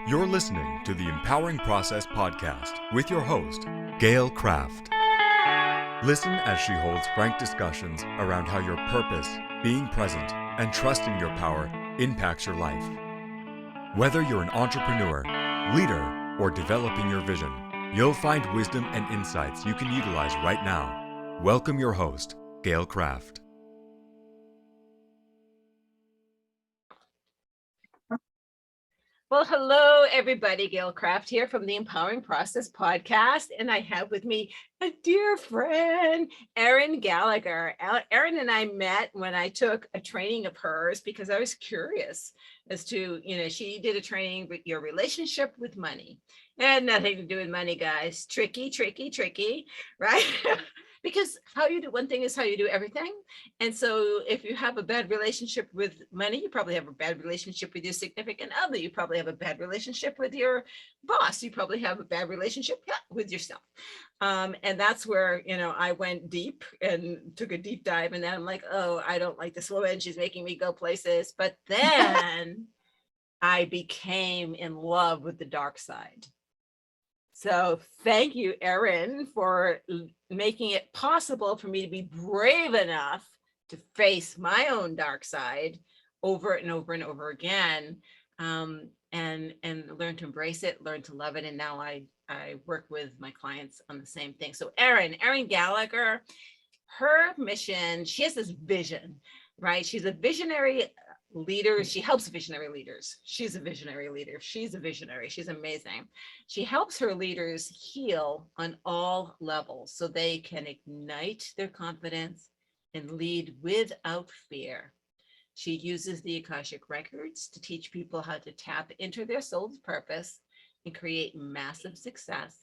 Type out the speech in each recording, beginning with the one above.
You're listening to the Empowering Process podcast with your host, Gail Kraft. Listen as she holds frank discussions around how your purpose, being present, and trusting your power impacts your life. Whether you're an entrepreneur, leader, or developing your vision, you'll find wisdom and insights you can utilize right now. Welcome your host, Gail Kraft. Well, hello, everybody. Gail Kraft here from the Empowering Process podcast. And I have with me a dear friend, Erin Gallagher. Erin and I met when I took a training of hers because I was curious as to, she did a training with your relationship with money. It had nothing to do with money, guys. Tricky, right? Because how you do one thing is how you do everything. And so if you have a bad relationship with money, you probably have a bad relationship with your significant other. You probably have a bad relationship with your boss. You probably have a bad relationship with yourself. And that's where, I went deep and took a deep dive. And then I'm like, oh, I don't like this woman. She's making me go places. But then I became in love with the dark side. So thank you, Erin, for making it possible for me to be brave enough to face my own dark side over and over and over again, and learn to embrace it, learn to love it. And now I work with my clients on the same thing. So Erin Gallagher, her mission, she has this vision, right? She's a visionary leader. She helps visionary leaders. She's a visionary leader. She's a visionary. She's amazing. She helps her leaders heal on all levels so they can ignite their confidence and lead without fear. She uses the Akashic records to teach people how to tap into their soul's purpose and create massive success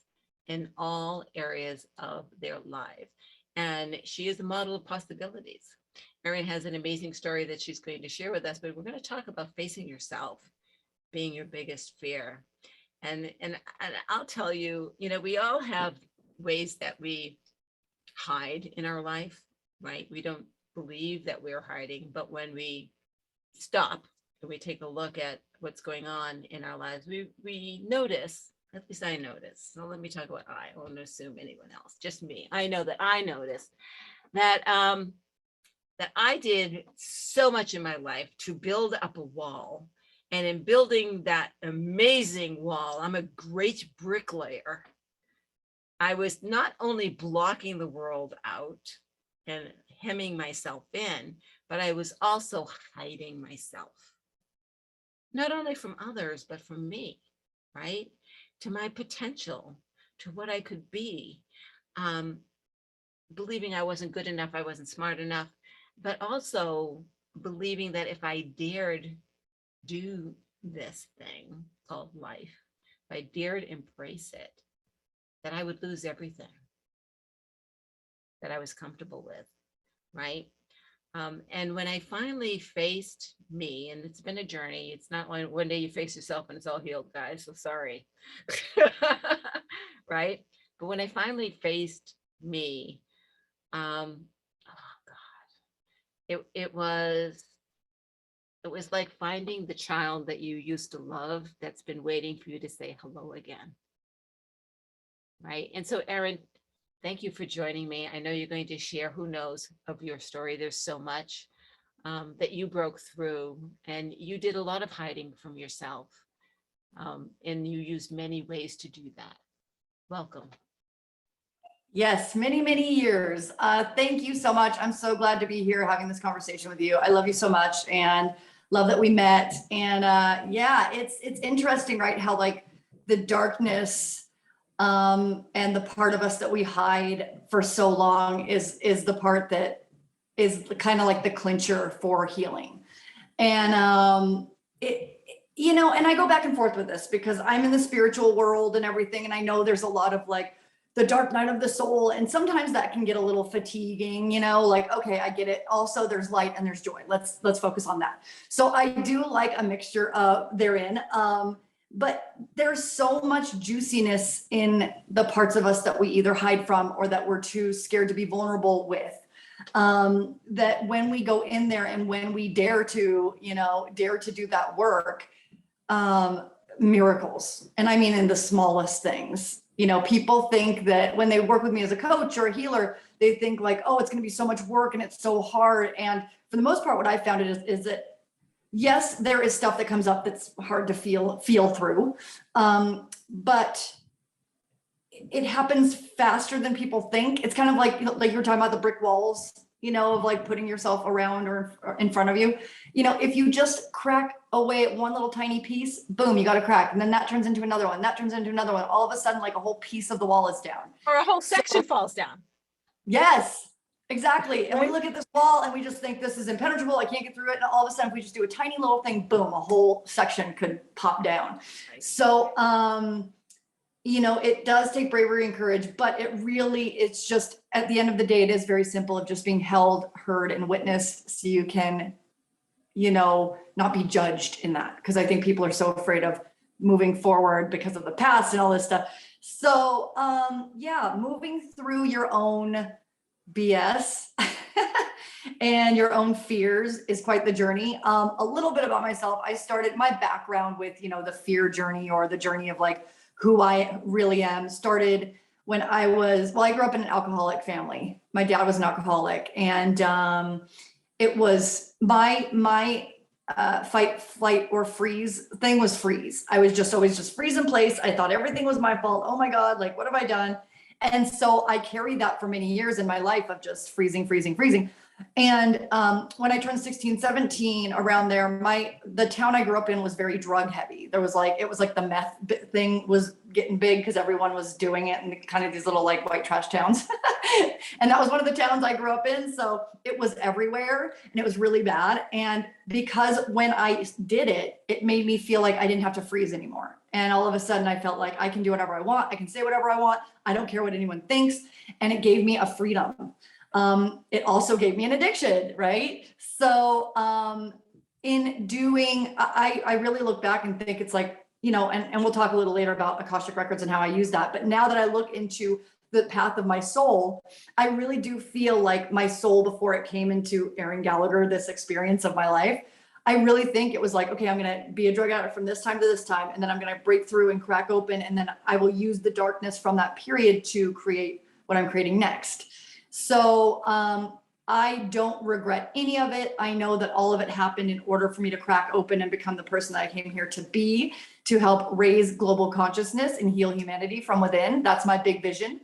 in all areas of their life. And she is a model of possibilities. Erin has an amazing story that she's going to share with us, but we're going to talk about facing yourself being your biggest fear. And I'll tell you, we all have ways that we hide in our life, right? We don't believe that we're hiding, but when we stop and we take a look at what's going on in our lives, we notice, at least I notice. So let me talk about I won't assume anyone else, just me. I know that I noticed that I did so much in my life to build up a wall. And in building that amazing wall, I'm a great bricklayer. I was not only blocking the world out and hemming myself in, but I was also hiding myself. Not only from others, but from me, right? To my potential, to what I could be. Believing I wasn't good enough, I wasn't smart enough, but also believing that if I dared do this thing called life, if I dared embrace it, that I would lose everything that I was comfortable with, right? And when I finally faced me, and it's been a journey, it's not one day you face yourself and it's all healed, guys, so sorry, right? But when I finally faced me, it was like finding the child that you used to love that's been waiting for you to say hello again, right? And so Erin, thank you for joining me. I know you're going to share, who knows, of your story. There's so much that you broke through, and you did a lot of hiding from yourself, and you used many ways to do that. Welcome. Yes, many, many years. Thank you so much. I'm so glad to be here having this conversation with you. I love you so much and love that we met. And yeah, it's interesting, right? How like the darkness and the part of us that we hide for so long is the part that is kind of like the clincher for healing. And and I go back and forth with this because I'm in the spiritual world and everything. And I know there's a lot of like the dark night of the soul. And sometimes that can get a little fatiguing, like, okay, I get it. Also, there's light and there's joy. Let's focus on that. So I do like a mixture of therein. But there's so much juiciness in the parts of us that we either hide from or that we're too scared to be vulnerable with. That when we go in there and when we dare to do that work, miracles. And I mean, in the smallest things. You know, people think that when they work with me as a coach or a healer, they think like, oh, it's going to be so much work and it's so hard. And for the most part, what I found is that yes, there is stuff that comes up that's hard to feel through. But it happens faster than people think. It's kind of like, like you were talking about the brick walls, you know, of like putting yourself around or in front of you. You know, if you just crack away at one little tiny piece, boom, you got a crack. And then that turns into another one. That turns into another one. All of a sudden, like a whole piece of the wall is down. Or a whole section falls down. Yes, exactly. And we look at this wall and we just think this is impenetrable. I can't get through it. And all of a sudden, if we just do a tiny little thing, boom, a whole section could pop down. So, you know, it does take bravery and courage, but it's just at the end of the day, it is very simple of just being held, heard, and witnessed so you can, you know, not be judged in that. Because I think people are so afraid of moving forward because of the past and all this stuff. So, yeah, moving through your own BS and your own fears is quite the journey. A little bit about myself. I started my background with, you know, the fear journey or the journey of like who I really am started when I grew up in an alcoholic family. My dad was an alcoholic, and it was my fight, flight, or freeze thing was freeze. I was just always just freeze in place. I thought everything was my fault. Oh my God, like what have I done? And so I carried that for many years in my life of just freezing. And when I turned 16, 17, around there, the town I grew up in was very drug heavy. It was like the meth thing was getting big because everyone was doing it in kind of these little like white trash towns. And that was one of the towns I grew up in. So it was everywhere and it was really bad. And because when I did it, it made me feel like I didn't have to freeze anymore. And all of a sudden I felt like I can do whatever I want. I can say whatever I want. I don't care what anyone thinks. And it gave me a freedom. It also gave me an addiction, right? So in doing, I really look back and think it's like, you know, and we'll talk a little later about Akashic Records and how I use that. But now that I look into the path of my soul, I really do feel like my soul before it came into Erin Gallagher, this experience of my life. I really think it was like, okay, I'm going to be a drug addict from this time to this time. And then I'm going to break through and crack open. And then I will use the darkness from that period to create what I'm creating next. So I don't regret any of it. I know that all of it happened in order for me to crack open and become the person that I came here to be, to help raise global consciousness and heal humanity from within. That's my big vision,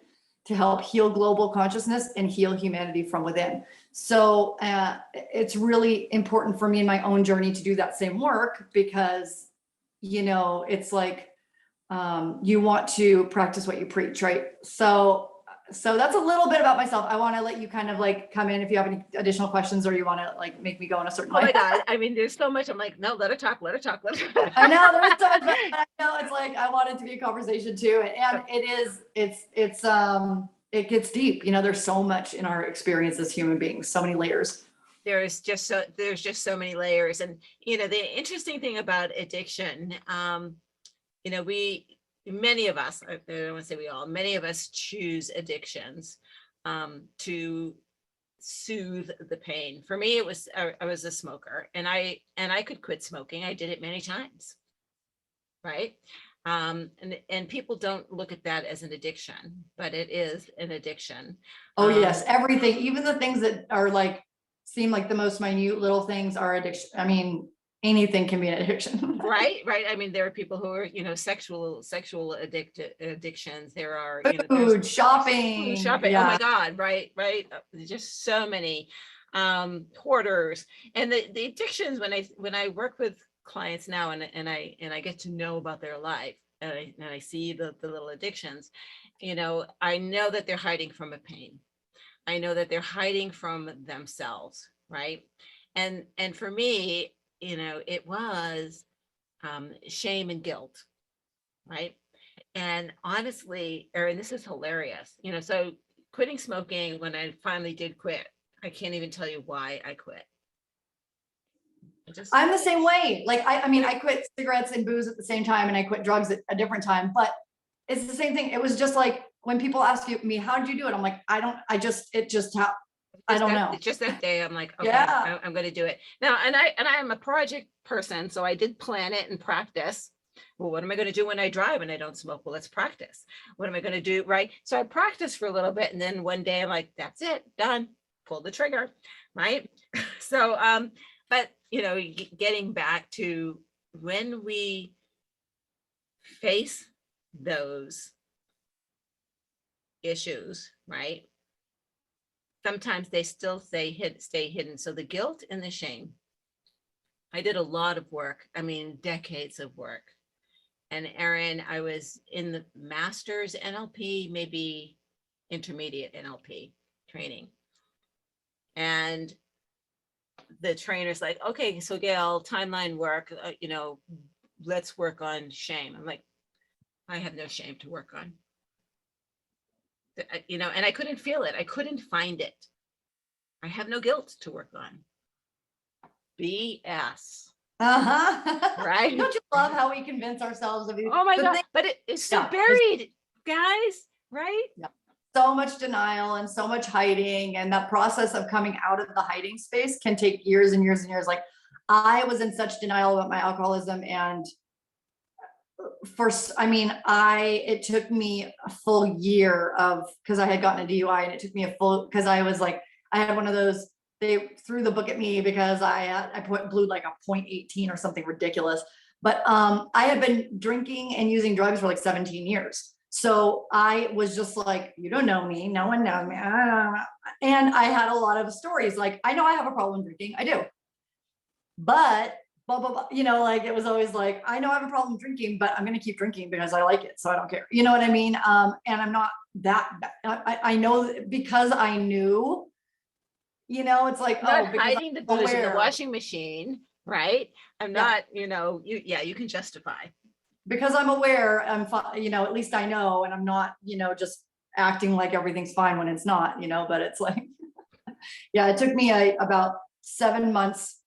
to help heal global consciousness and heal humanity from within. So it's really important for me in my own journey to do that same work because, you know, it's like you want to practice what you preach, right? So that's a little bit about myself. I want to let you kind of like come in if you have any additional questions or you want to like make me go in a certain way. Oh my God. I mean, there's so much. I'm like, no, let her talk. I know there's so much, but I know it's like, I want it to be a conversation too. And it gets deep. You know, there's so much in our experience as human beings, so many layers. There's just so many layers. And, you know, the interesting thing about addiction, you know, many of us, I don't want to say we all, many of us choose addictions to soothe the pain. For me, it was, I was a smoker and I could quit smoking. I did it many times. Right. And people don't look at that as an addiction, but it is an addiction. Oh yes. Everything, even the things that are like, seem like the most minute little things are addiction. I mean, anything can be an addiction. Right. I mean, there are people who are, you know, sexual addictions. There are, you know, food, shopping. Yeah. Oh my God. Right. Just so many hoarders. And the addictions, when I work with clients now and I get to know about their life and I see the little addictions, you know, I know that they're hiding from a pain. I know that they're hiding from themselves. Right. And for me, you know, it was shame and guilt, right? And honestly, Erin, this is hilarious. You know, so quitting smoking, when I finally did quit, I can't even tell you why I quit. I'm the same way. Like, I mean, I quit cigarettes and booze at the same time and I quit drugs at a different time, but it's the same thing. It was just like, when people ask me, how did you do it? I'm like, I don't know. Just that day, I'm like, okay, yeah. I'm going to do it now. And I am a project person, so I did plan it and practice. Well, what am I going to do when I drive and I don't smoke? Well, let's practice. What am I going to do? Right. So I practiced for a little bit. And then one day I'm like, that's it, done, pull the trigger. Right. So, but, getting back to when we face those issues, right? Sometimes they still stay hidden. So the guilt and the shame. I did a lot of work. I mean, decades of work. And Erin, I was in the master's NLP, maybe intermediate NLP training. And the trainer's like, okay, so Gail, timeline work, let's work on shame. I'm like, I have no shame to work on. And I couldn't feel it. I couldn't find it. I have no guilt to work on. BS. Right? Don't you love how we convince ourselves of these? Oh my God. But it's so buried, guys, right? Yeah. So much denial and so much hiding. And that process of coming out of the hiding space can take years and years and years. Like I was in such denial about my alcoholism, and it took me a full year because I had gotten a DUI, and it took me because I was like, I had one of those, they threw the book at me because I blew like a 0.18 or something ridiculous. But I had been drinking and using drugs for like 17 years. So I was just like, you don't know me. No one knows me. And I had a lot of stories. Like, I know I have a problem drinking. I do. But blah, blah, blah. Like it was always like, I know I have a problem drinking, but I'm going to keep drinking because I like it. So I don't care. You know what I mean? And I'm not that bad. I know because I knew, it's like, not hiding the booze in the washing machine, right? I'm not, you can justify. Because I'm aware, at least I know, and I'm not, just acting like everything's fine when it's not, but it's like, it took me about 7 months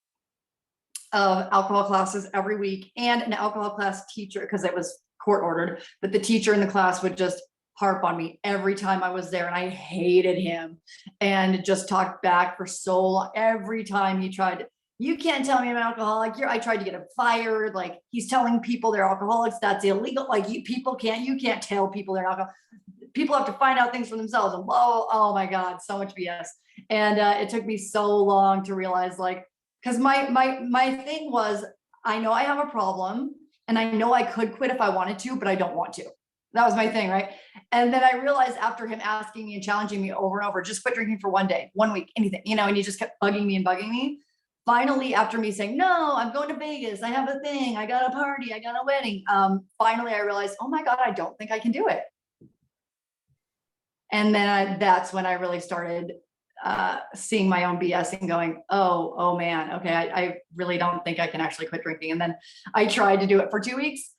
of alcohol classes every week and an alcohol class teacher, because it was court ordered, but the teacher in the class would just harp on me every time I was there, and I hated him and just talked back for so long. Every time he tried, you can't tell me I'm an alcoholic. I tried to get him fired. Like he's telling people they're alcoholics. That's illegal. Like you can't tell people they're alcoholics. People have to find out things for themselves. And oh my God, so much BS. And it took me so long to realize, like, because my thing was, I know I have a problem and I know I could quit if I wanted to, but I don't want to. That was my thing, right? And then I realized after him asking me and challenging me over and over, just quit drinking for 1 day, 1 week, anything, and he just kept bugging me. Finally, after me saying, no, I'm going to Vegas, I have a thing, I got a party, I got a wedding. Finally, I realized, oh my God, I don't think I can do it. And then that's when I really started seeing my own BS and going, oh man, okay, I really don't think I can actually quit drinking. And then I tried to do it for 2 weeks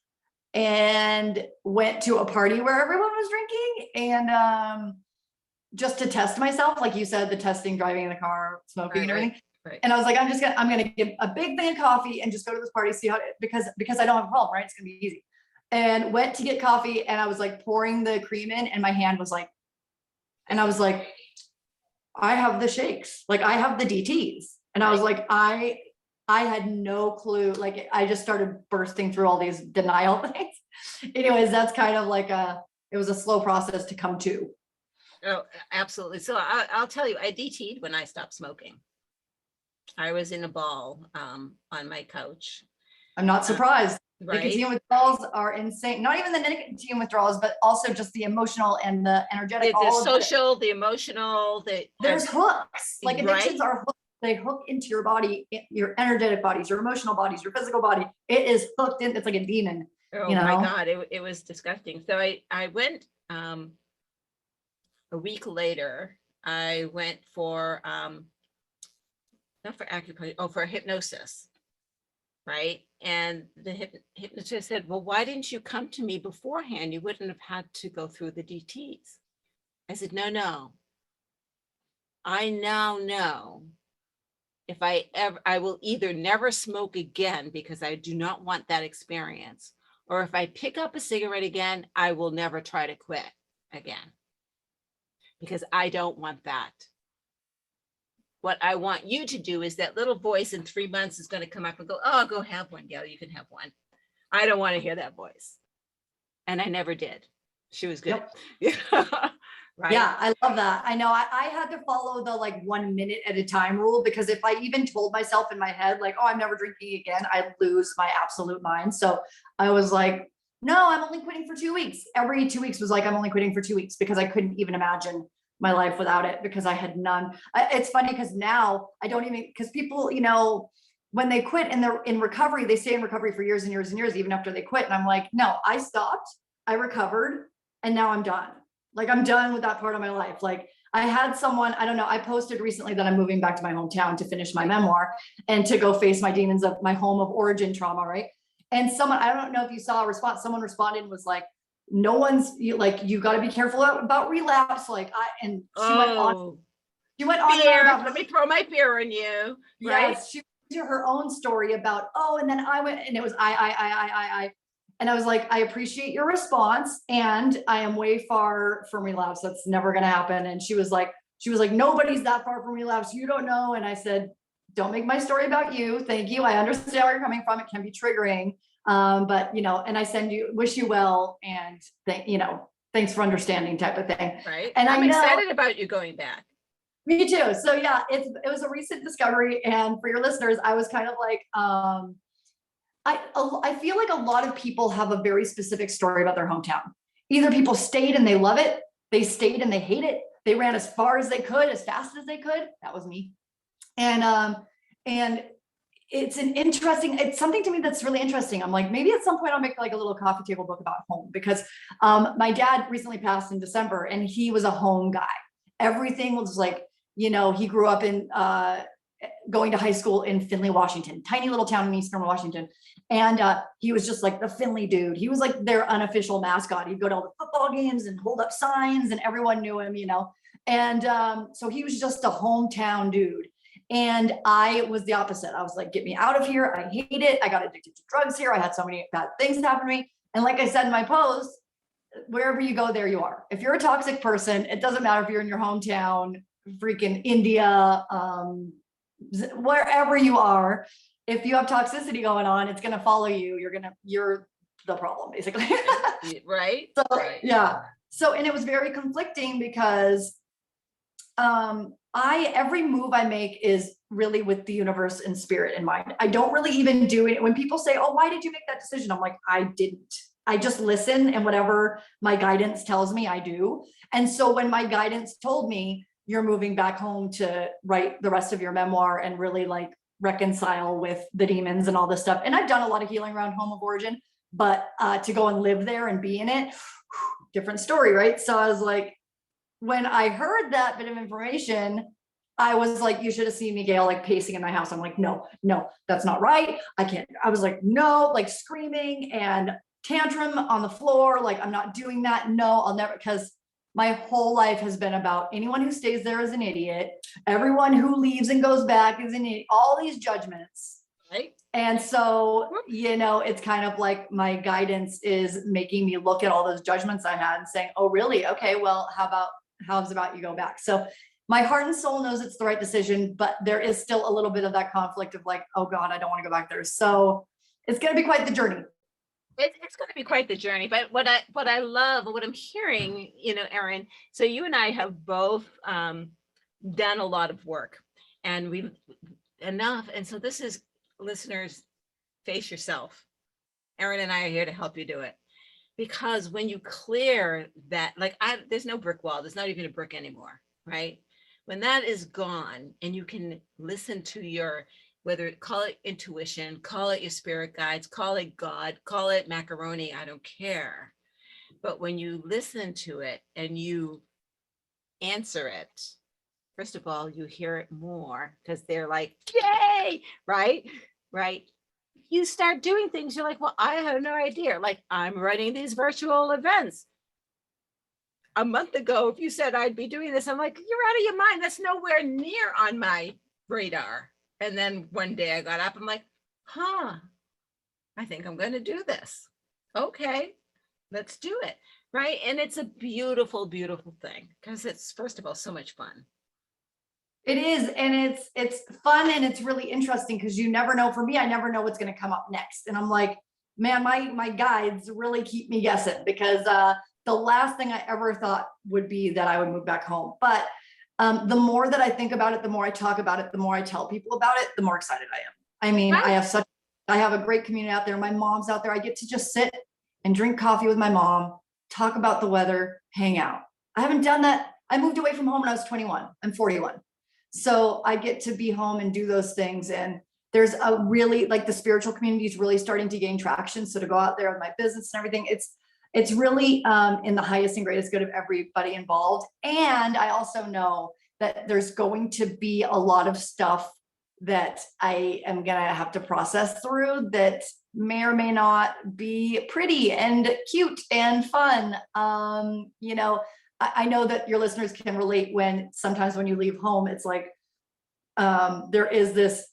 and went to a party where everyone was drinking, and just to test myself, like you said, the testing, driving in the car, smoking and everything. Right. And I was like, I'm gonna give a big thing of coffee and just go to this party, see how, because I don't have a problem, right? It's gonna be easy. And went to get coffee, and I was like pouring the cream in, and my hand was like, and I was like, I have the shakes, like I have the DTs. And I was like, I had no clue. Like I just started bursting through all these denial things. Anyways, that's kind of like it was a slow process to come to. Oh, absolutely. So I'll tell you, I DT'd when I stopped smoking. I was in a ball on my couch. I'm not surprised. Right. Nicotine withdrawals are insane. Not even the nicotine withdrawals, but also just the emotional and the energetic. The social, the emotional, there's hooks. Like addictions are hooks. They hook into your body, your energetic bodies, your emotional bodies, your physical body. It is hooked in. It's like a demon. Oh my God, it was disgusting. So I went a week later. I went for not for acupuncture, for hypnosis, right? And the hypnotist said, well, why didn't you come to me beforehand? You wouldn't have had to go through the DTs. I said, no. I now know if I will either never smoke again because I do not want that experience, or if I pick up a cigarette again, I will never try to quit again because I don't want that. What I want you to do is that little voice in 3 months is going to come up and go, oh, go have one, Gail, you can have one. I don't want to hear that voice. And I never did. She was good. Yep. Right. Yeah, I love that. I know I had to follow the like 1 minute at a time rule, because if I even told myself in my head, like, oh, I'm never drinking again, I'd lose my absolute mind. So I was like, no, I'm only quitting for 2 weeks. Every 2 weeks was like, I'm only quitting for 2 weeks, because I couldn't even imagine my life without it, because I had none. It's funny because now I don't even, because people, you know, when they quit and they're in recovery, they stay in recovery for years and years and years, even after they quit. And I'm like, no, I stopped, I recovered, and now I'm done. Like, I'm done with that part of my life. Like, I had someone, I don't know, I posted recently that I'm moving back to my hometown to finish my memoir and to go face my demons of my home of origin trauma, right? And someone, I don't know if you saw a response, someone responded and was like, no one's, you got to be careful about relapse. Like, and she went on and on about, let me throw my fear on you. Right? Yes, she went to her own story about, oh, and then I went, and it was I. And I was like, I appreciate your response, and I am way far from relapse. That's never going to happen. And she was like, nobody's that far from relapse. You don't know. And I said, don't make my story about you. Thank you. I understand where you're coming from. It can be triggering. But and I wish you well. And thanks for understanding, type of thing. Right. And I'm excited about you going back. Me too. So yeah, it was a recent discovery. And for your listeners, I was kind of like, I feel like a lot of people have a very specific story about their hometown. Either people stayed and they love it, they stayed and they hate it, they ran as far as they could, as fast as they could. That was me. And it's something to me that's really interesting. I'm like, maybe at some point I'll make like a little coffee table book about home, because my dad recently passed in December, and he was a home guy. Everything was like, he grew up in going to high school in Findlay, Washington, tiny little town in Eastern Washington. And he was just like the Findlay dude. He was like their unofficial mascot. He'd go to all the football games and hold up signs, and everyone knew him, And so he was just a hometown dude. And I was the opposite. I was like, get me out of here. I hate it. I got addicted to drugs here. I had so many bad things happen to me. And like I said in my post, wherever you go, there you are. If you're a toxic person, it doesn't matter if you're in your hometown, freaking India, wherever you are, if you have toxicity going on, it's going to follow you. You're the problem, basically. Right. So, right. Yeah. So, and it was very conflicting, because every move I make is really with the universe and spirit in mind. I don't really even do it. When people say, oh, why did you make that decision? I'm like, I didn't. I just listen, and whatever my guidance tells me, I do. And so when my guidance told me, you're moving back home to write the rest of your memoir and really like reconcile with the demons and all this stuff. And I've done a lot of healing around home of origin, but to go and live there and be in it, different story, right? So I was like, when I heard that bit of information, I was like, you should have seen me, Gail, like pacing in my house. I'm like, no, that's not right. I can't. I was like, no, like screaming and tantrum on the floor. Like, I'm not doing that. No, I'll never, because my whole life has been about anyone who stays there is an idiot. Everyone who leaves and goes back is an idiot. All these judgments. Right. And so, it's kind of like my guidance is making me look at all those judgments I had and saying, oh, really? Okay, well, how's about you go back? So my heart and soul knows it's the right decision, but there is still a little bit of that conflict of like, oh God, I don't want to go back there. So it's going to be quite the journey. It's going to be quite the journey. But what I love, what I'm hearing, Erin, so you and I have both done a lot of work, and we've enough. And so this is, listeners, face yourself. Erin and I are here to help you do it. Because when you clear that, there's no brick wall, there's not even a brick anymore, right? When that is gone, and you can listen to your, whether call it intuition, call it your spirit guides, call it God, call it macaroni, I don't care. But when you listen to it and you answer it, first of all, you hear it more, because they're like, yay, right? You start doing things, you're like, well, I have no idea. Like, I'm running these virtual events. A month ago, if you said I'd be doing this, I'm like, you're out of your mind. That's nowhere near on my radar. And then one day I got up, I'm like, I think I'm going to do this. Okay, let's do it. Right. And it's a beautiful, beautiful thing, because it's, first of all, so much fun. It is. And it's fun. And it's really interesting, because you never know. For me, I never know what's going to come up next. And I'm like, man, my guides really keep me guessing, because the last thing I ever thought would be that I would move back home. But the more that I think about it, the more I talk about it, the more I tell people about it, the more excited I am. I mean, Right. I have a great community out there. My mom's out there. I get to just sit and drink coffee with my mom, talk about the weather, hang out. I haven't done that. I moved away from home when I was 21. I'm 41. So I get to be home and do those things. And there's a really, like, the spiritual community is really starting to gain traction. So to go out there with my business and everything, it's really in the highest and greatest good of everybody involved. And I also know that there's going to be a lot of stuff that I am going to have to process through that may or may not be pretty and cute and fun. You know, I know that your listeners can relate when sometimes when you leave home, it's like, there is this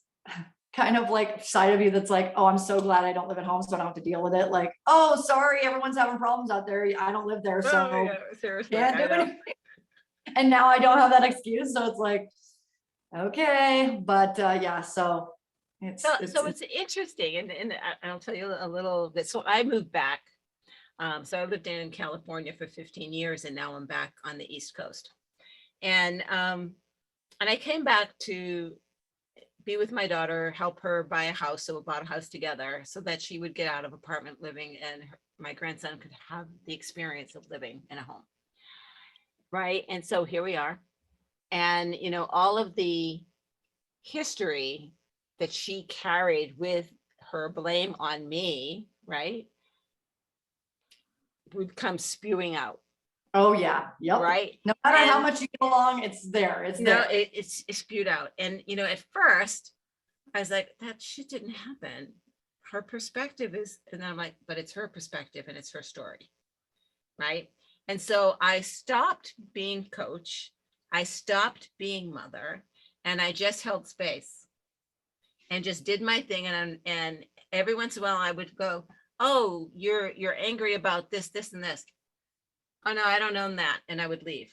kind of like side of you that's like, oh, I'm so glad I don't live at home, so I don't have to deal with it. Like, oh, sorry, everyone's having problems out there. I don't live there, Oh, so yeah, seriously. can't do I know. anything. And now I don't have that excuse, so it's like, okay, but yeah, so So it's interesting, and I'll tell you a little bit. So I moved back. So I lived in California for 15 years, and now I'm back on the East Coast. And I came back to be with my daughter, help her buy a house. So we bought a house together so that she would get out of apartment living, and my grandson could have the experience of living in a home. Right. And so here we are. And, you know, all of the history that she carried with her blame on me, right, would come spewing out. oh yeah, yep. Right. No matter And, how much you get along, it's there. It's there. it's spewed out. And, you know, at first I was like, that shit didn't happen. Her perspective is, and I'm like, but it's her perspective and it's her story. Right. And so I stopped being coach. I stopped being mother, and I just held space and just did my thing. And every once in a while I would go, oh, you're angry about this, and this. Oh no, I don't own that. And I would leave.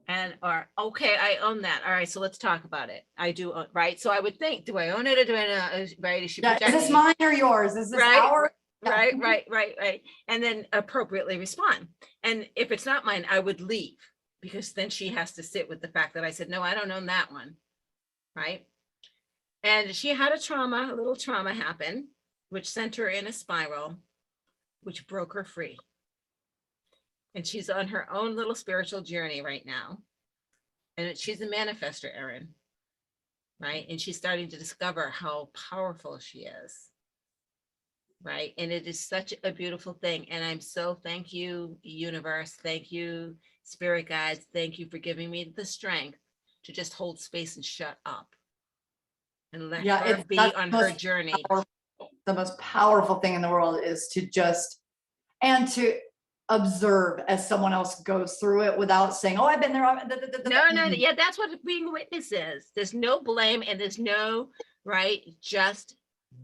And, or, okay, I own that. All right, so let's talk about it. I do, right? So I would think, do I own it or do I not? Right? Is she Yeah, is projecting? this mine or yours? Is this Right, our? right. And then appropriately respond. And if it's not mine, I would leave, because then she has to sit with the fact that I said, no, I don't own that one. Right. And she had a little trauma happen, which sent her in a spiral, which broke her free. And she's on her own little spiritual journey right now. And she's a manifester, Erin. Right. And she's starting to discover how powerful she is. Right. And it is such a beautiful thing. And I'm so, thank you, universe. Thank you, spirit guides. Thank you for giving me the strength to just hold space and shut up and let her be on her journey. The most powerful thing in the world is to just, and to observe as someone else goes through it without saying, oh, I've been there. No. Yeah, that's what being a witness is. There's no blame and there's no, right, just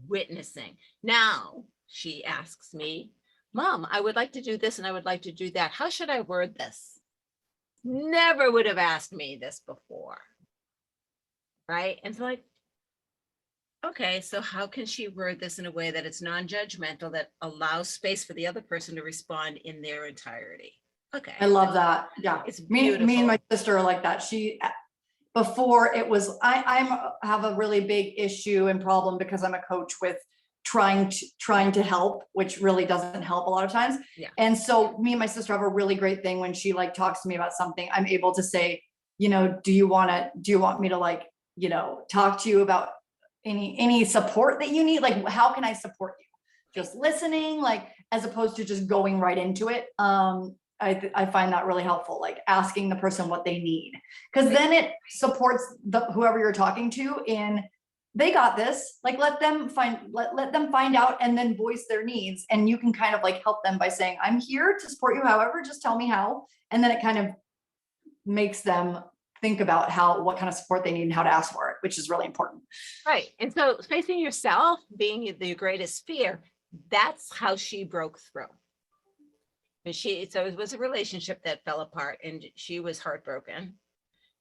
witnessing. Now, she asks me, Mom, I would like to do this and I would like to do that. How should I word this? Never would have asked me this before. Right? And so, like, okay, so how can she word this in a way that it's non-judgmental, that allows space for the other person to respond in their entirety? Okay. I love that. Yeah. It's me beautiful. and my sister are like that. She, before it was, I have a really big issue and problem because I'm a coach with trying to help, which really doesn't help a lot of times. Yeah. And so me and my sister have a really great thing. When she like talks to me about something, I'm able to say, you know, do you want me to, like, you know, talk to you about any support that you need? Like, how can I support you? Just listening, like, as opposed to just going right into it. I find that really helpful, like asking the person what they need, because then it supports whoever you're talking to in, they got this, like, let them find out and then voice their needs. And you can kind of like help them by saying, I'm here to support you. However, just tell me how. And then it kind of makes them think about what kind of support they need and how to ask for it, which is really important. Right. And so facing yourself being the greatest fear, that's how she broke through. And so it was a relationship that fell apart and she was heartbroken.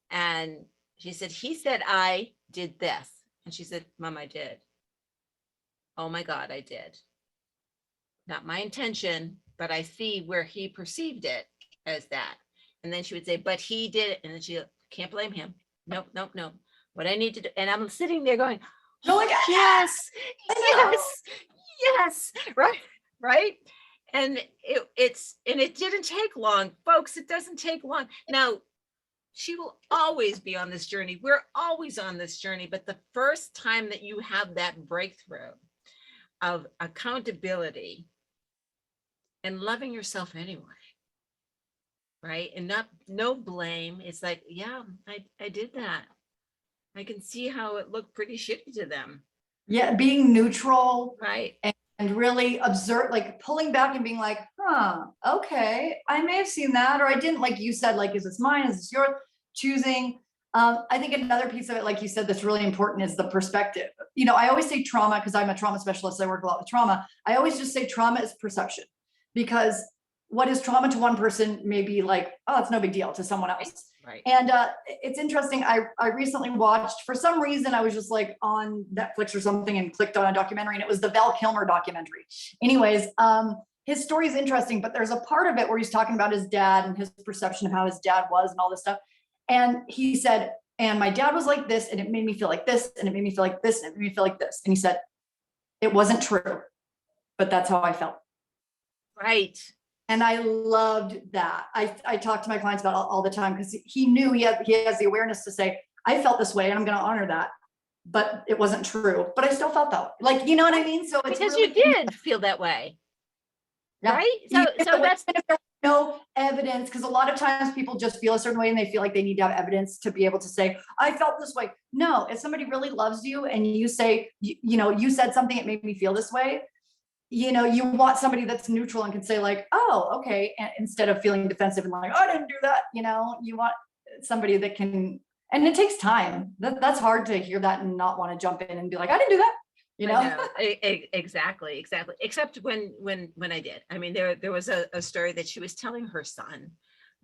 And she said, he said, I did this. And she said, Mom, I did. Oh my God, I did. not my intention, but I see where he perceived it as that. And then she would say, but he did it. And then she can't blame him. Nope, nope, nope. What I need to do. And I'm sitting there going, You're like, yes, I know. yes, yes, right, right. And it didn't take long, folks. It doesn't take long. Now, she will always be on this journey. We're always on this journey. But the first time that you have that breakthrough of accountability and loving yourself anyway, right? And no blame. It's like, yeah, I did that. I can see how it looked pretty shitty to them. Yeah, being neutral, right? And really observe, like pulling back and being like, okay, I may have seen that, or I didn't, like you said, like, is this mine? Is this yours? Choosing. I think another piece of it, like you said, that's really important is the perspective. I always say trauma because I'm a trauma specialist. I work a lot with trauma. I always just say trauma is perception, because what is trauma to one person may be like, oh, it's no big deal to someone else. Right. And it's interesting. I recently watched, for some reason, I was just like on Netflix or something and clicked on a documentary, and it was the Val Kilmer documentary. Anyways, his story is interesting, but there's a part of it where he's talking about his dad and his perception of how his dad was and all this stuff. And he said, and my dad was like this, and it made me feel like this, and it made me feel like this, and it made me feel like this. And he said, it wasn't true, but that's how I felt. Right. And I loved that. I talk to my clients about all the time, because he knew he has the awareness to say, I felt this way and I'm going to honor that, but it wasn't true, but I still felt that way. Like, you know what I mean? So it's because really, you did feel that way. Yeah. Right. So that's no evidence, because a lot of times people just feel a certain way and they feel like they need to have evidence to be able to say, I felt this way. No, if somebody really loves you and you say, you said something, it made me feel this way. You want somebody that's neutral and can say like, oh, okay. And instead of feeling defensive and like, oh, I didn't do that. You want somebody that can, and it takes time. That's hard to hear that and not want to jump in and be like, I didn't do that. Exactly. Except when I did. I mean, there was a story that she was telling her son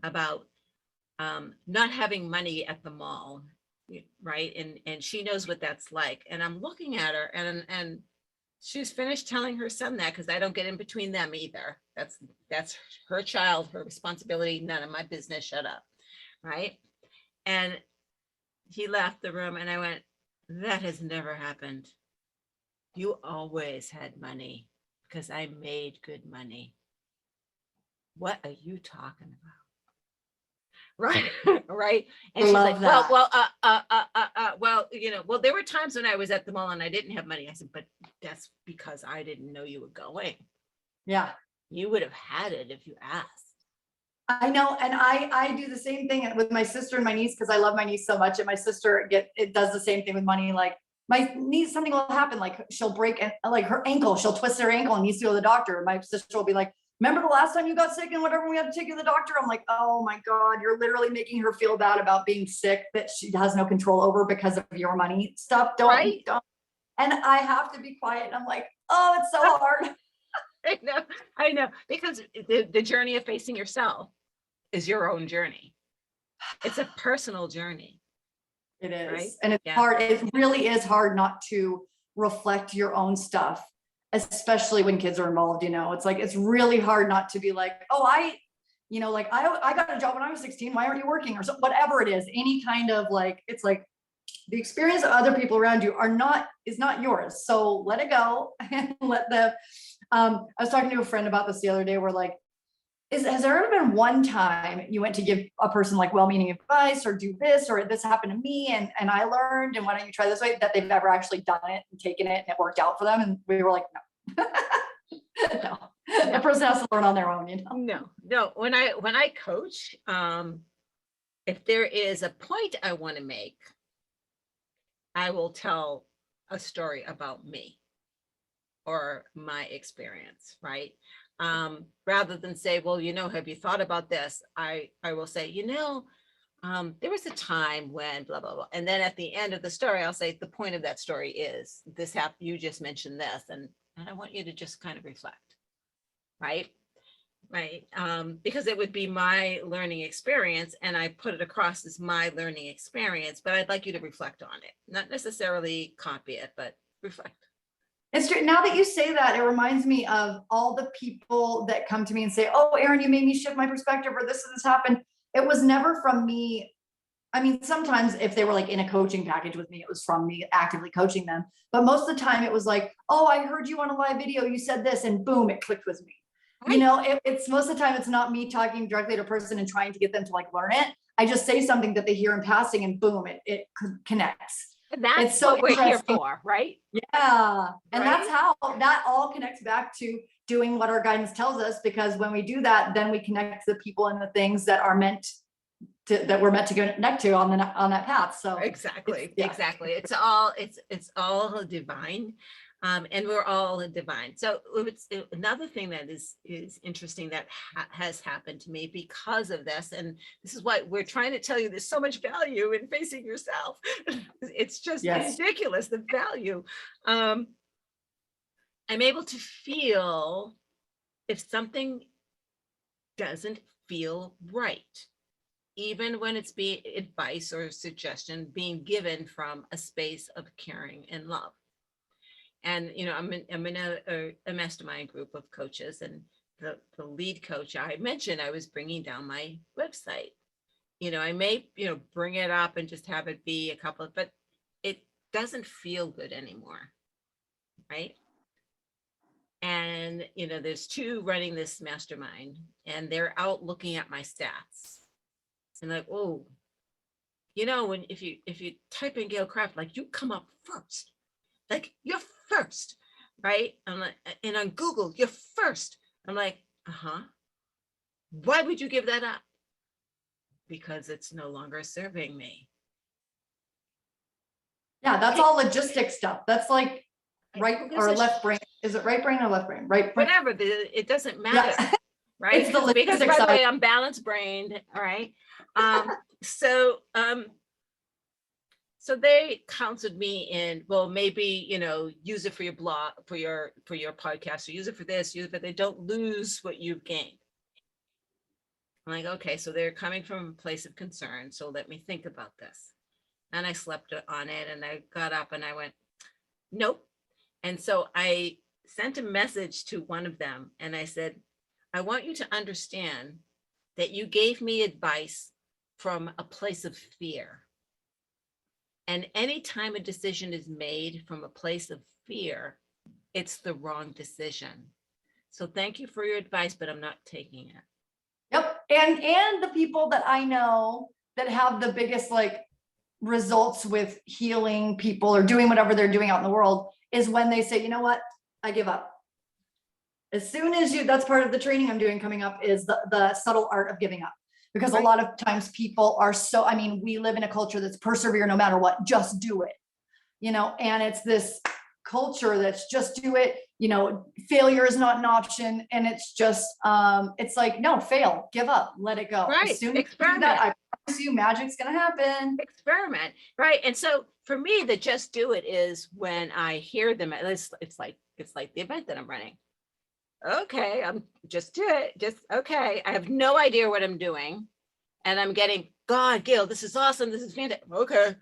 about not having money at the mall, right? And she knows what that's like. And I'm looking at her, and she's finished telling her son that, because I don't get in between them either. That's her child, her responsibility, none of my business, shut up, right? And he left the room, and I went, that has never happened. You always had money because I made good money. What are you talking about? Right. Right. And she's like, well, there were times when I was at the mall and I didn't have money. I said, but that's because I didn't know you were going. Yeah. You would have had it if you asked. I know. And I do the same thing with my sister and my niece, because I love my niece so much. And my sister it does the same thing with money. Like, my niece, something will happen, like she'll break like her ankle, she'll twist her ankle and needs to go to the doctor. And my sister will be like, remember the last time you got sick and whatever, we had to take you to the doctor? I'm like, oh my God, you're literally making her feel bad about being sick that she has no control over because of your money stuff. Don't. And I have to be quiet. And I'm like, oh, it's so hard. I know, because the journey of facing yourself is your own journey. It's a personal journey. It is. Right? And it's hard. It really is hard not to reflect your own stuff, especially when kids are involved. It's like, it's really hard not to be like, oh, I got a job when I was 16. Why aren't you working? Or whatever it is, any kind of like, it's like the experience of other people around you is not yours. So let it go and let them. I was talking to a friend about this the other day. We're like, has there ever been one time you went to give a person like well-meaning advice or do this, or this happened to me and I learned, and why don't you try this way, that they've ever actually done it and taken it and it worked out for them? And we were like, no. No. The person has to learn on their own, No. When I coach, if there is a point I want to make, I will tell a story about me or my experience, right? Rather than say, well, have you thought about this? I will say, there was a time when blah, blah, blah. And then at the end of the story, I'll say, the point of that story is this happened. You just mentioned this. And I want you to just kind of reflect. Right. Because it would be my learning experience, and I put it across as my learning experience, but I'd like you to reflect on it, not necessarily copy it, but reflect. It's true. Now that you say that, it reminds me of all the people that come to me and say, oh, Erin, you made me shift my perspective, or this and this happened. It was never from me. I mean, sometimes if they were like in a coaching package with me, it was from me actively coaching them. But most of the time it was like, oh, I heard you on a live video, you said this, and boom, it clicked with me. Right. You know, it's most of the time it's not me talking directly to a person and trying to get them to like learn it. I just say something that they hear in passing and boom, it connects. And that's It's so what we're here interesting. for, right? Yeah. And Right? that's how that all connects back to doing what our guidance tells us, because when we do that, then we connect to the people and the things that are meant to, that we're meant to connect to on that path. So Exactly. yeah. Exactly. It's all divine. And we're all divine. So it's another thing that is interesting that has happened to me because of this. And this is why we're trying to tell you there's so much value in facing yourself. It's just Yes. ridiculous, the value. I'm able to feel if something doesn't feel right, even when it's being advice or suggestion being given from a space of caring and love. And, you know, I'm in a mastermind group of coaches, and the lead coach, I mentioned I was bringing down my website. You know, I may, bring it up and just have it be a couple of, but it doesn't feel good anymore. Right. And, there's two running this mastermind, and they're out looking at my stats and like, oh, when if you type in Gail Craft, like you come up first. Like you're first, right? I'm like, and on Google, you're first. I'm like, why would you give that up? Because it's no longer serving me. Yeah, that's all logistic stuff. That's like right or left brain. Is it right brain or left brain? Right brain. Whatever, it doesn't matter, Yeah. right? It's the Because logistic by the side. way, I'm balanced brained, all right? So they counseled me in, well, maybe, use it for your blog, for your podcast, or use it for this, but they don't lose what you've gained. I'm like, okay, so they're coming from a place of concern. So let me think about this. And I slept on it, and I got up and I went, nope. And so I sent a message to one of them, and I said, I want you to understand that you gave me advice from a place of fear. And anytime a decision is made from a place of fear, it's the wrong decision. So thank you for your advice, but I'm not taking it. Yep. And the people that I know that have the biggest like results with healing people or doing whatever they're doing out in the world is when they say, you know what, I give up. As soon as that's part of the training I'm doing coming up, is the subtle art of giving up. Because a lot of times people are so, I mean, we live in a culture that's persevere no matter what, just do it, and it's this culture that's just do it, failure is not an option. And it's just, it's like, no, fail, give up, let it go. Right. As soon as you do that, I promise you magic's going to happen. Experiment. Right. And so for me, the just do it is when I hear them, it's like the event that I'm running. Okay, I'm just do it. Just okay. I have no idea what I'm doing. And I'm getting, God, Gail, this is awesome. This is fantastic. Okay.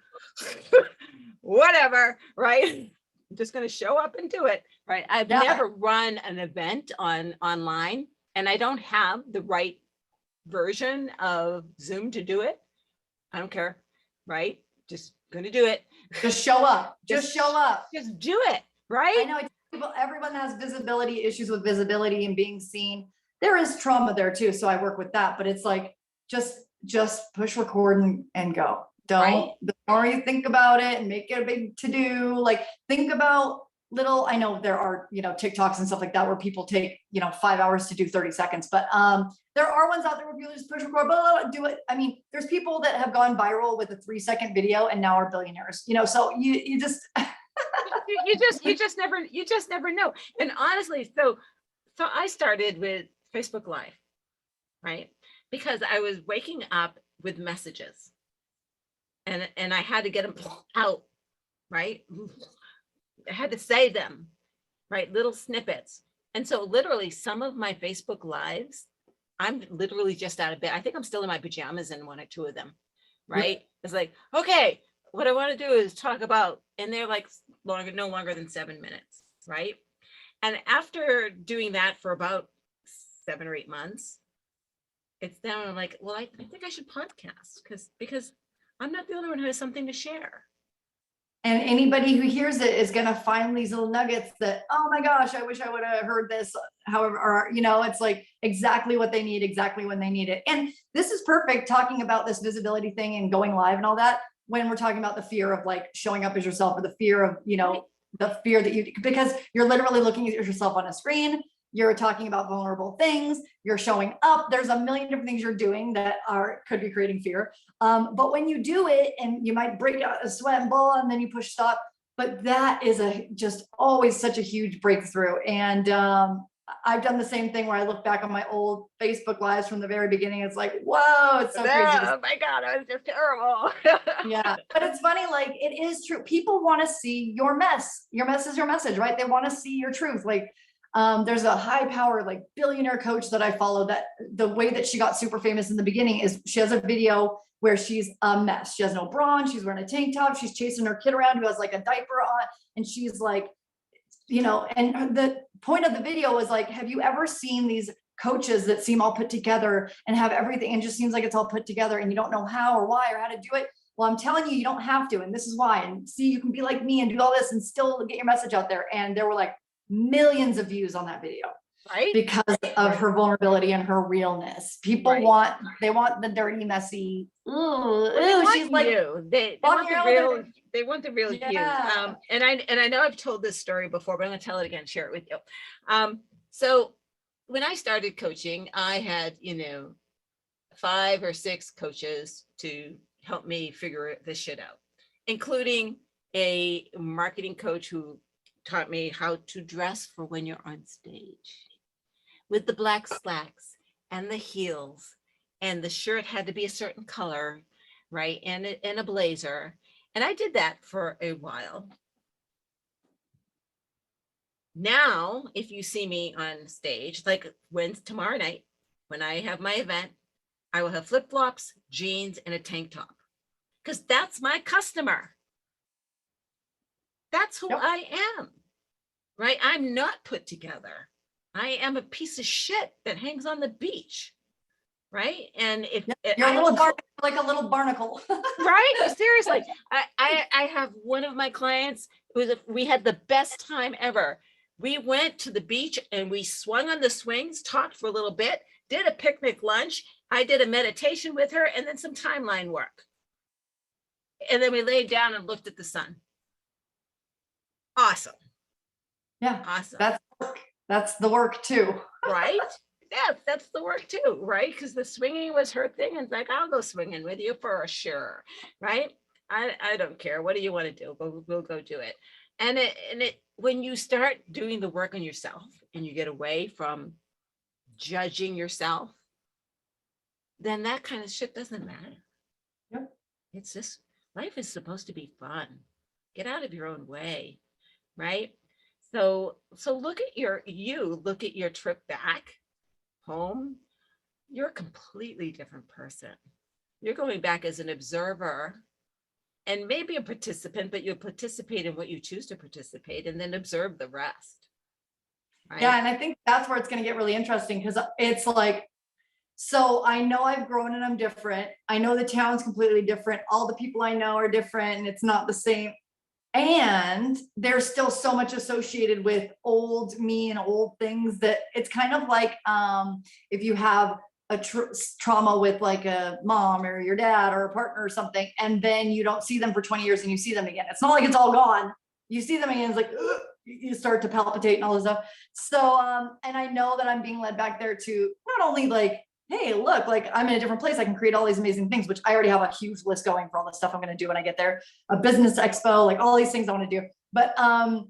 Whatever. Right. I'm just going to show up and do it. Right. I've never run an event online, and I don't have the right version of Zoom to do it. I don't care. Right. Just going to do it. Just show up. Just show up. Just do it. Right. I know everyone has visibility issues with visibility and being seen. There is trauma there too. So I work with that, but it's like, just push record and go. Don't, the more you think about it and make it a big to do, like think about little, I know there are, TikToks and stuff like that where people take, 5 hours to do 30 seconds, but there are ones out there where people just push record, do it. I mean, there's people that have gone viral with a 3-second video and now are billionaires, so you just, you just never know. And honestly, so I started with Facebook Live, right? Because I was waking up with messages, and I had to get them out, right? I had to say them, right? Little snippets. And so literally some of my Facebook Lives, I'm literally just out of bed. I think I'm still in my pajamas in one or two of them, right? It's like, okay, what I want to do is talk about, and they're like no longer than 7 minutes. right? And after doing that for about 7 or 8 months, it's then I'm like, well, I think I should podcast because I'm not the only one who has something to share. And anybody who hears it is going to find these little nuggets that, oh my gosh, I wish I would have heard this. However, or, it's like exactly what they need, exactly when they need it. And this is perfect talking about this visibility thing and going live and all that, when we're talking about the fear of like showing up as yourself, or the fear of, the fear that because you're literally looking at yourself on a screen. You're talking about vulnerable things. You're showing up. There's a million different things you're doing that could be creating fear. But when you do it, and you might break out a sweat and ball, and then you push stop. But that is just always such a huge breakthrough. And I've done the same thing where I look back on my old Facebook lives from the very beginning. It's like, whoa, it's so crazy. Oh my God, I was just terrible. Yeah, but it's funny, like it is true. People want to see your mess. Your mess is your message, right? They want to see your truth. Like there's a high power, like billionaire coach that I follow, that the way that she got super famous in the beginning is she has a video where she's a mess. She has no bra on. She's wearing a tank top. She's chasing her kid around who has like a diaper on. And she's like, and the point of the video was like, have you ever seen these coaches that seem all put together and have everything and just seems like it's all put together and you don't know how or why or how to do it? Well, I'm telling you, you don't have to. And this is why. And see, you can be like me and do all this and still get your message out there. And there were like millions of views on that video, right? Because of her vulnerability and her realness. People they want the dirty, messy. She's like they want the real you. And I know I've told this story before, but I'm gonna tell it again, share it with you. So when I started coaching, I had 5 or 6 coaches to help me figure this shit out, including a marketing coach who taught me how to dress for when you're on stage, with the black slacks and the heels, and the shirt had to be a certain color, right? And a blazer. And I did that for a while. Now, if you see me on stage, like tomorrow night, when I have my event, I will have flip-flops, jeans, and a tank top, because that's my customer. That's who I am, right? I'm not put together. I am a piece of shit that hangs on the beach, right? And if you're like a little barnacle, right? Seriously, I have one of my clients we had the best time ever. We went to the beach and we swung on the swings, talked for a little bit, did a picnic lunch. I did a meditation with her and then some timeline work. And then we laid down and looked at the sun. Awesome. Yeah. Awesome. That's the work too. Right? Yeah, that's the work too, right? Because the swinging was her thing. And it's like, I'll go swinging with you for sure. Right? I don't care. What do you want to do? We'll go do it. And it when you start doing the work on yourself and you get away from judging yourself, then that kind of shit doesn't matter. Yep. It's just, life is supposed to be fun. Get out of your own way, right? So look at your trip back home. You're a completely different person. You're going back as an observer and maybe a participant, but you'll participate in what you choose to participate and then observe the rest. Right? Yeah, and I think that's where it's going to get really interesting, because it's like, so I know I've grown and I'm different. I know the town's completely different. All the people I know are different and it's not the same. And there's still so much associated with old me and old things that it's kind of like if you have a trauma with like a mom or your dad or a partner or something, and then you don't see them for 20 years and you see them again. It's not like it's all gone. You see them again, it's like, ugh, you start to palpitate and all this stuff. So, and I know that I'm being led back there to not only like, hey, look, like I'm in a different place. I can create all these amazing things, which I already have a huge list going for all the stuff I'm going to do when I get there. A business expo, like all these things I want to do. But, and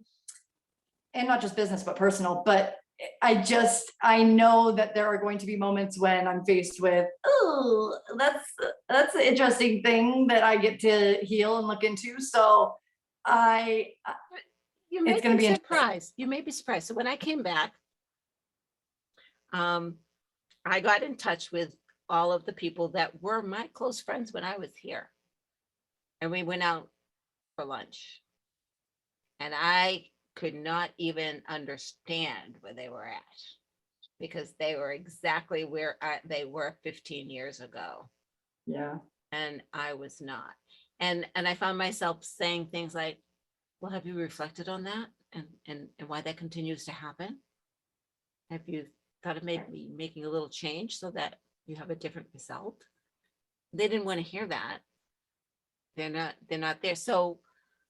not just business, but personal. But I know that there are going to be moments when I'm faced with, oh, that's an interesting thing that I get to heal and look into. So it's going to be surprised. You may be surprised. So when I came back, I got in touch with all of the people that were my close friends when I was here. And we went out for lunch. And I could not even understand where they were at, because they were exactly where they were 15 years ago. Yeah. And I was not. And I found myself saying things like, well, have you reflected on that and why that continues to happen? Have you thought of maybe making a little change so that you have a different result? They didn't want to hear that. They're not there. So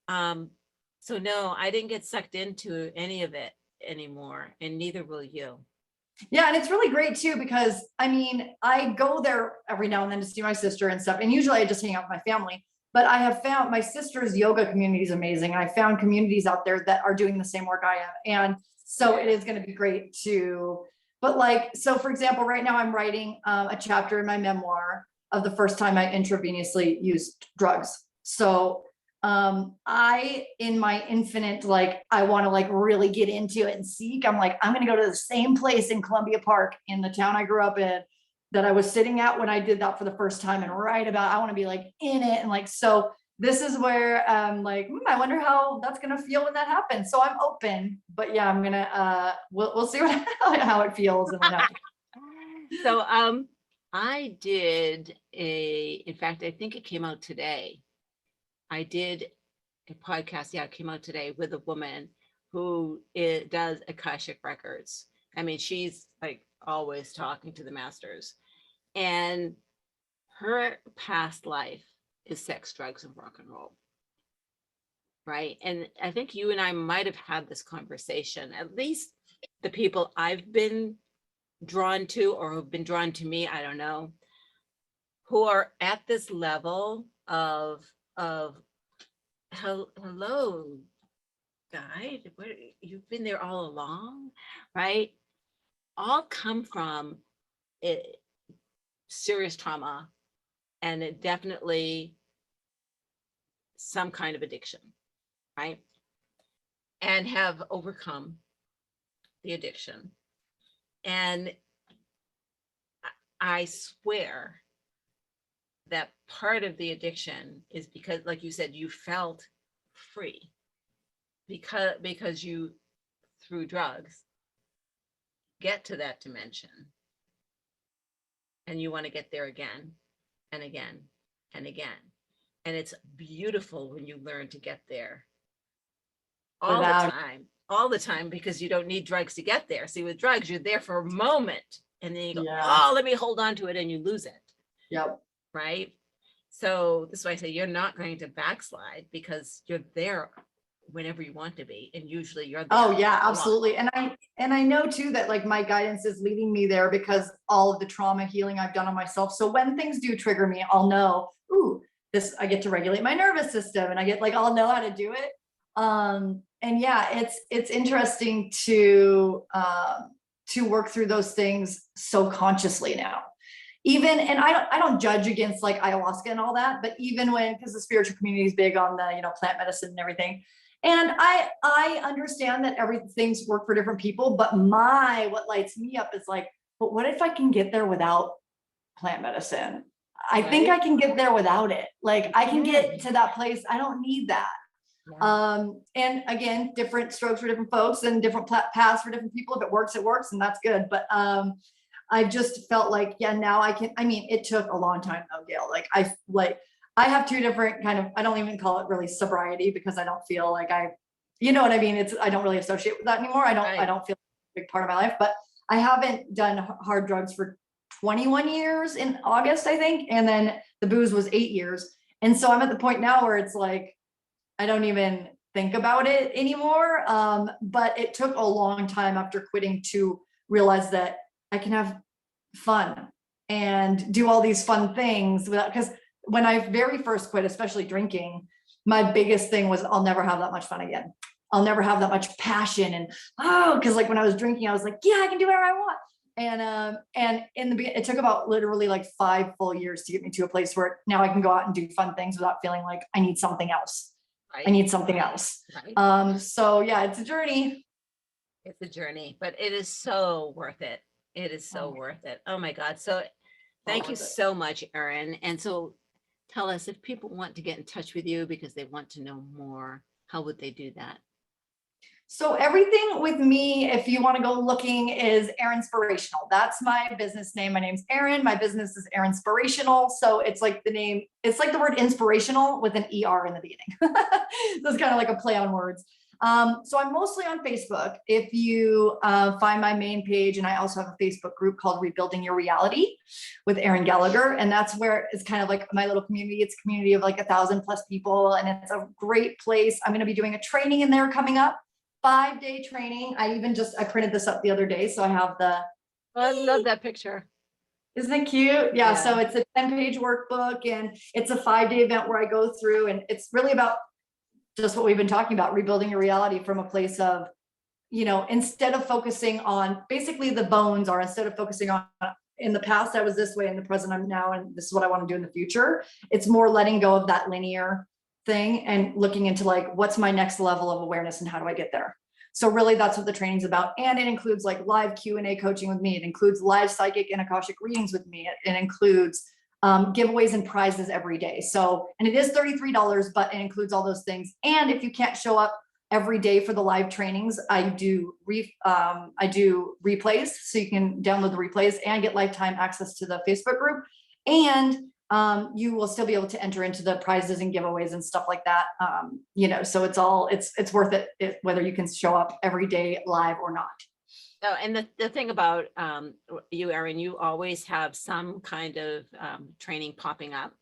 no, I didn't get sucked into any of it anymore, and neither will you. Yeah. And it's really great too, because I mean, I go there every now and then to see my sister and stuff. And usually I just hang out with my family, but I have found my sister's yoga community is amazing. And I found communities out there that are doing the same work I am. And so it is going to be great to, but like, so for example, right now I'm writing a chapter in my memoir of the first time I intravenously used drugs. So I, in my infinite, like, I want to like really get into it and seek, I'm like, I'm going to go to the same place in Columbia Park in the town I grew up in that I was sitting at when I did that for the first time, and write about, I want to be like in it. And like, so this is where like, I wonder how that's going to feel when that happens. So I'm open, but yeah, I'm going to, we'll see what, how it feels and what happens. So, I did in fact, I think it came out today. I did a podcast, it came out today, with a woman who does Akashic records. I mean, she's like always talking to the masters, and her past life is sex, drugs, and rock and roll. Right. And I think you and I might have had this conversation, at least the people I've been drawn to or who've been drawn to me, I don't know, who are at this level of hello, guy, you've been there all along, right? All come from serious trauma, and it definitely some kind of addiction, right? And have overcome the addiction. And I swear that part of the addiction is because, like you said, you felt free because you, through drugs, get to that dimension, and you want to get there again and again and again. And it's beautiful when you learn to get there all the time, because you don't need drugs to get there. See, with drugs, you're there for a moment, and then you go, oh, let me hold on to it, and you lose it. Yep. Right. So this is why I say you're not going to backslide, because you're there whenever you want to be, and usually you're there. Oh yeah, absolutely. And I know too that like my guidance is leading me there because all of the trauma healing I've done on myself. So when things do trigger me, I'll know, ooh, this, I get to regulate my nervous system, and I get like, I'll know how to do it. And yeah, it's interesting to work through those things so consciously now. Even, and I don't judge against like ayahuasca and all that, but even when, because the spiritual community is big on the, plant medicine and everything. And I understand that things work for different people, but what lights me up is like, but what if I can get there without plant medicine? I think I can get there without it. Like I can get to that place. I don't need that. Yeah. And again, different strokes for different folks and different paths for different people. If it works, and that's good. But I just felt like, yeah, now I can, it took a long time though, Gail. I have two different kind of, I don't even call it really sobriety, because I don't feel like you know what I mean? I don't really associate with that anymore. I don't feel like a big part of my life, but I haven't done hard drugs for 21 years in August, I think. And then the booze was 8 years. And so I'm at the point now where it's like, I don't even think about it anymore. But it took a long time after quitting to realize that I can have fun and do all these fun things without, because when I very first quit, especially drinking, my biggest thing was I'll never have that much fun again. I'll never have that much passion. And because like when I was drinking, I was like, yeah, I can do whatever I want. And it took about literally like 5 full years to get me to a place where now I can go out and do fun things without feeling like I need something else. Right. I need something else. Right. So yeah, it's a journey. It's a journey, but it is so worth it. It is so worth it. Oh my God. So thank you so much, Erin. And so tell us, if people want to get in touch with you because they want to know more, how would they do that? So everything with me, if you want to go looking, is Erinspirational. That's my business name. My name's Erin. My business is Erinspirational. So it's like the word inspirational with an ER in the beginning. So it's kind of like a play on words. So I'm mostly on Facebook. If you find my main page, and I also have a Facebook group called Rebuilding Your Reality with Erin Gallagher. And that's where it's kind of like my little community. It's a community of like 1,000+ people. And it's a great place. I'm going to be doing a training in there coming up. 5-day training. I printed this up the other day. So I have I love that picture. Isn't it cute? Yeah. So it's a 10-page workbook, and it's a 5-day event where I go through, and it's really about just what we've been talking about, rebuilding your reality from a place of, instead of focusing on basically the bones, or instead of focusing on in the past, I was this way, in the present, I'm now, and this is what I want to do in the future. It's more letting go of that linear thing and looking into like, what's my next level of awareness and how do I get there? So really that's what the training's about. And it includes like live Q&A coaching with me. It includes live psychic and Akashic readings with me. It includes giveaways and prizes every day. So, and it is $33, but it includes all those things. And if you can't show up every day for the live trainings, I do replays. So you can download the replays and get lifetime access to the Facebook group. And you will still be able to enter into the prizes and giveaways and stuff like that. So it's worth it, whether you can show up every day live or not. Oh, and the thing about you, Erin, you always have some kind of training popping up,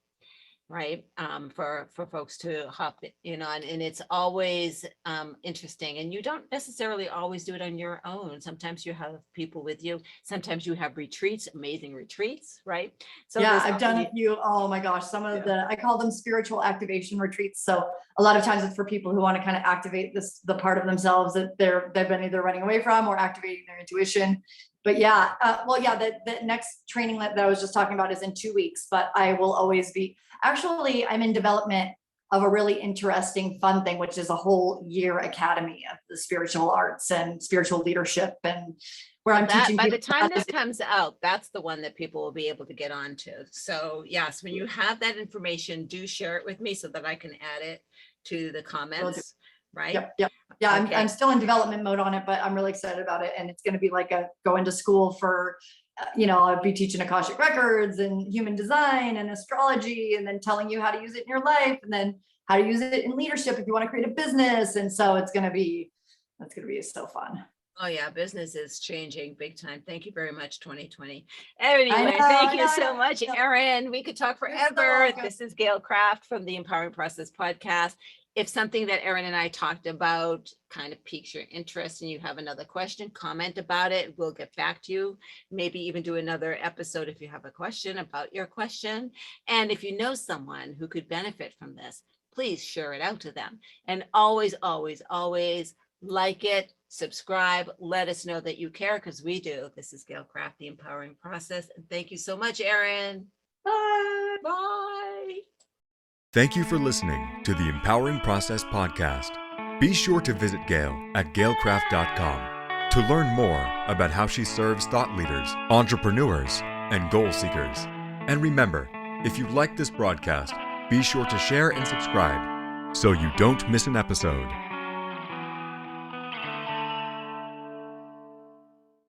right? For folks to hop, and it's always interesting. And you don't necessarily always do it on your own. Sometimes you have people with you. Sometimes you have retreats, amazing retreats, right? So yeah, I've done a few. Oh my gosh, I call them spiritual activation retreats. So a lot of times it's for people who want to kind of activate the part of themselves that they've been either running away from or activating their intuition. But yeah, the next training that I was just talking about is in 2 weeks, but I will always be, actually, I'm in development of a really interesting, fun thing, which is a whole year academy of the spiritual arts and spiritual leadership, and where I'm teaching by people. the time this comes out, that's the one that people will be able to get onto. So yes, when you have that information, do share it with me so that I can add it to the comments. Right? Yep. Yeah, okay. I'm still in development mode on it, but I'm really excited about it. And it's going to be like going to school for, I'll be teaching Akashic records and human design and astrology, and then telling you how to use it in your life, and then how to use it in leadership if you want to create a business. And so that's going to be so fun. Oh yeah, business is changing big time. Thank you very much, 2020. Anyway, thank you so much, Erin. We could talk forever. This is Gail Craft from the Empowering Process podcast. If something that Erin and I talked about kind of piques your interest and you have another question, comment about it. We'll get back to you. Maybe even do another episode if you have a question about your question. And if you know someone who could benefit from this, please share it out to them. And always, always, always like it, subscribe, let us know that you care, because we do. This is Gail Craft, the Empowering Process. And thank you so much, Erin. Bye. Bye. Thank you for listening to the Empowering Process podcast. Be sure to visit Gail at gailcraft.com to learn more about how she serves thought leaders, entrepreneurs, and goal seekers. And remember, if you like this broadcast, be sure to share and subscribe so you don't miss an episode.